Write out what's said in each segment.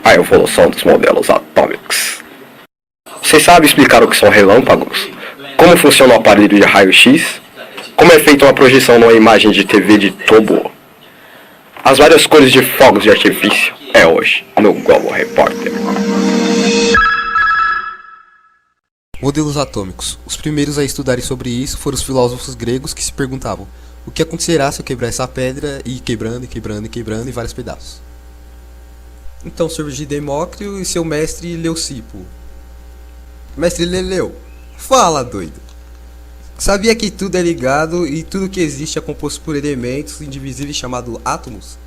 A evolução dos modelos atômicos. Você sabe explicar o que são relâmpagos? Como funciona o aparelho de raio-x? Como é feita uma projeção numa imagem de TV de tubo? As várias cores de fogos de artifício é hoje no Globo Repórter. Modelos atômicos. Os primeiros a estudarem sobre isso foram os filósofos gregos que se perguntavam: o que acontecerá se eu quebrar essa pedra e ir quebrando e quebrando e quebrando em vários pedaços? Então surgiu Demócrito e seu mestre Leucipo. Mestre Leleu, fala doido! Sabia que tudo é ligado e tudo que existe é composto por elementos indivisíveis chamados átomos?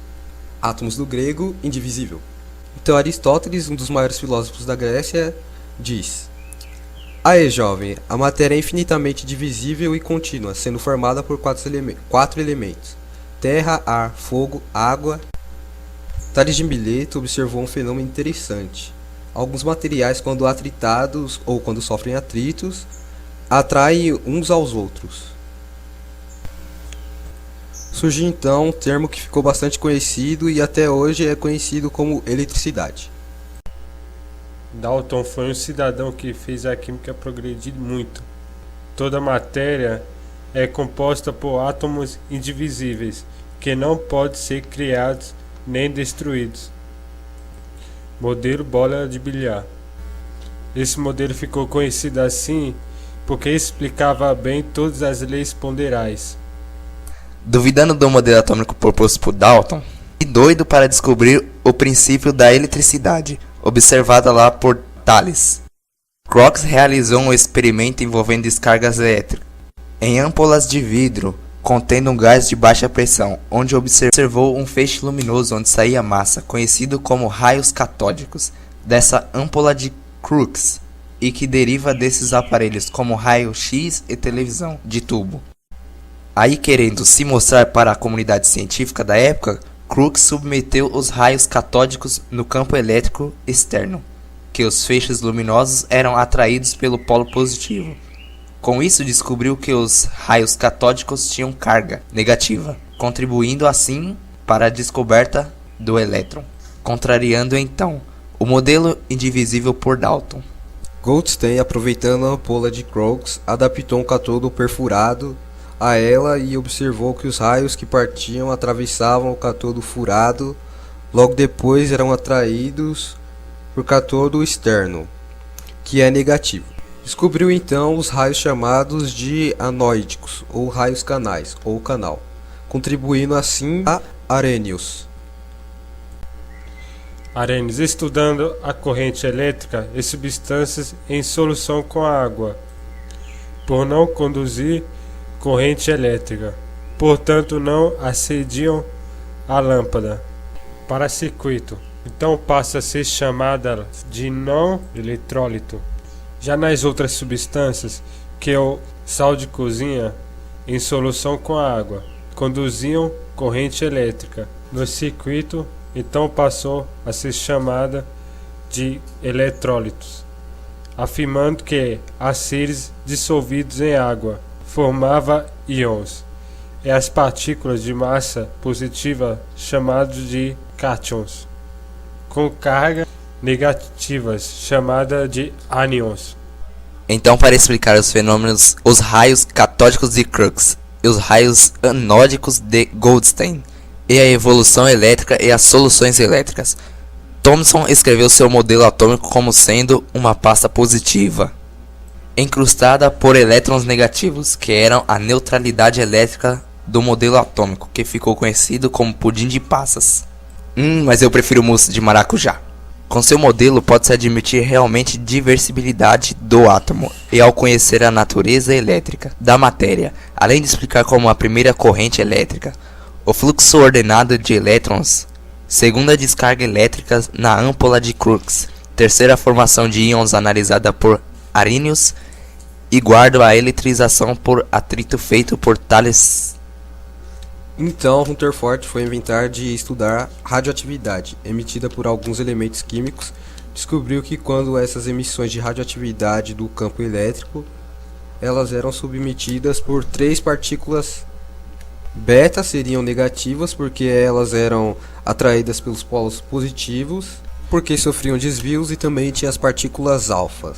Átomos do grego, indivisível. Então Aristóteles, um dos maiores filósofos da Grécia, diz: Aê jovem, a matéria é infinitamente divisível e contínua, sendo formada por quatro elementos: terra, ar, fogo, água. Tales de Mileto observou um fenômeno interessante. Alguns materiais, quando atritados ou quando sofrem atritos, atraem uns aos outros. Surgiu então um termo que ficou bastante conhecido e até hoje é conhecido como eletricidade. Dalton foi um cidadão que fez a química progredir muito. Toda matéria é composta por átomos indivisíveis, que não podem ser criados nem destruídos. Modelo bola de bilhar. Esse modelo ficou conhecido assim porque explicava bem todas as leis ponderais. Duvidando do modelo atômico proposto por Dalton, e doido para descobrir o princípio da eletricidade, observada lá por Thales. Crookes realizou um experimento envolvendo descargas elétricas em âmpolas de vidro contendo um gás de baixa pressão, onde observou um feixe luminoso onde saía massa, conhecido como raios catódicos, dessa âmpola de Crookes, e que deriva desses aparelhos como raio-x e televisão de tubo. Aí, querendo se mostrar para a comunidade científica da época, Crookes submeteu os raios catódicos no campo elétrico externo, que os feixes luminosos eram atraídos pelo polo positivo. Com isso, descobriu que os raios catódicos tinham carga negativa, contribuindo assim para a descoberta do elétron, contrariando então o modelo indivisível por Dalton. Goldstein, aproveitando a ampola de Crookes, adaptou um cátodo perfurado a ela e observou que os raios que partiam atravessavam o cátodo furado, logo depois eram atraídos por cátodo externo, que é negativo. Descobriu então os raios chamados de anoídicos, ou raios canais, ou canal, contribuindo assim a Arrhenius. Arrhenius, estudando a corrente elétrica e substâncias em solução com a água, por não conduzir corrente elétrica, portanto não acediam à lâmpada para circuito, então passa a ser chamada de não eletrólito. Já nas outras substâncias, que é o sal de cozinha em solução com a água, conduziam corrente elétrica no circuito, então passou a ser chamada de eletrólitos, afirmando que a seres dissolvidos em água formava íons, e as partículas de massa positiva chamadas de cátions, com carga negativas chamadas de ânions. Então, para explicar os fenômenos, os raios catódicos de Crookes e os raios anódicos de Goldstein, e a evolução elétrica e as soluções elétricas, Thomson escreveu seu modelo atômico como sendo uma pasta positiva, encrustada por elétrons negativos, que eram a neutralidade elétrica do modelo atômico, que ficou conhecido como pudim de passas. Mas eu prefiro mousse de maracujá. Com seu modelo pode-se admitir realmente diversibilidade do átomo, e ao conhecer a natureza elétrica da matéria, além de explicar como a primeira corrente elétrica, o fluxo ordenado de elétrons, segunda descarga elétrica na âmpola de Crookes, terceira formação de íons analisada por Arrhenius, e guardo a eletrização por atrito feito por Thales. Então, Rutherford foi inventar de estudar radioatividade emitida por alguns elementos químicos. Descobriu que quando essas emissões de radioatividade do campo elétrico, elas eram submetidas por três partículas beta, seriam negativas porque elas eram atraídas pelos polos positivos, porque sofriam desvios, e também tinha as partículas alfa.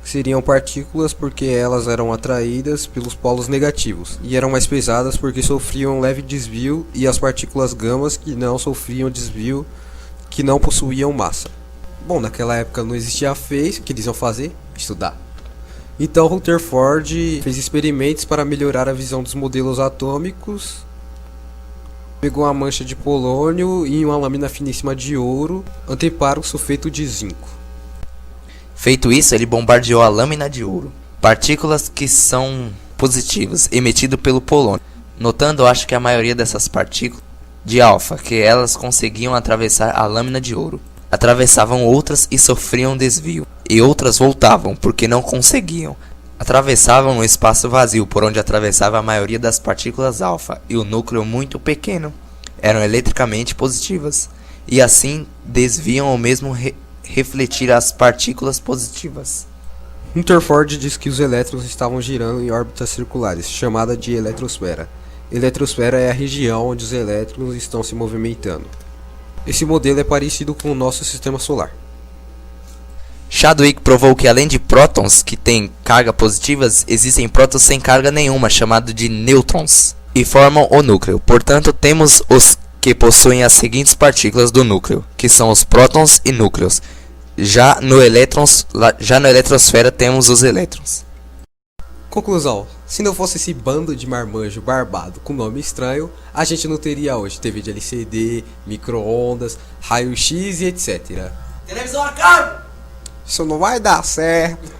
Seriam partículas porque elas eram atraídas pelos polos negativos e eram mais pesadas porque sofriam um leve desvio, e as partículas gamas que não sofriam desvio, que não possuíam massa. Bom, naquela época não existia phase, o que eles iam fazer? Estudar. Então Rutherford fez experimentos para melhorar a visão dos modelos atômicos. Pegou uma mancha de polônio e uma lâmina finíssima de ouro, antepara o sulfeto de zinco. Feito isso, ele bombardeou a lâmina de ouro. Partículas que são positivas, emitido pelo polônio. Notando, acho que a maioria dessas partículas de alfa, que elas conseguiam atravessar a lâmina de ouro. Atravessavam outras e sofriam desvio. E outras voltavam, porque não conseguiam. Atravessavam no espaço vazio, por onde atravessava a maioria das partículas alfa, e o núcleo muito pequeno. Eram eletricamente positivas. E assim desviam ou mesmo refletir as partículas positivas. Rutherford diz que os elétrons estavam girando em órbitas circulares, chamada de eletrosfera. Eletrosfera é a região onde os elétrons estão se movimentando. Esse modelo é parecido com o nosso sistema solar. Chadwick provou que além de prótons que têm carga positivas, existem prótons sem carga nenhuma, chamados de nêutrons, e formam o núcleo. Portanto, temos os que possuem as seguintes partículas do núcleo, que são os prótons e núcleos. Já no eletrosfera temos os elétrons. Conclusão: se não fosse esse bando de marmanjo barbado com nome estranho, a gente não teria hoje TV de LCD, micro-ondas, raio-x e etc. Televisão a cabo! Isso não vai dar certo.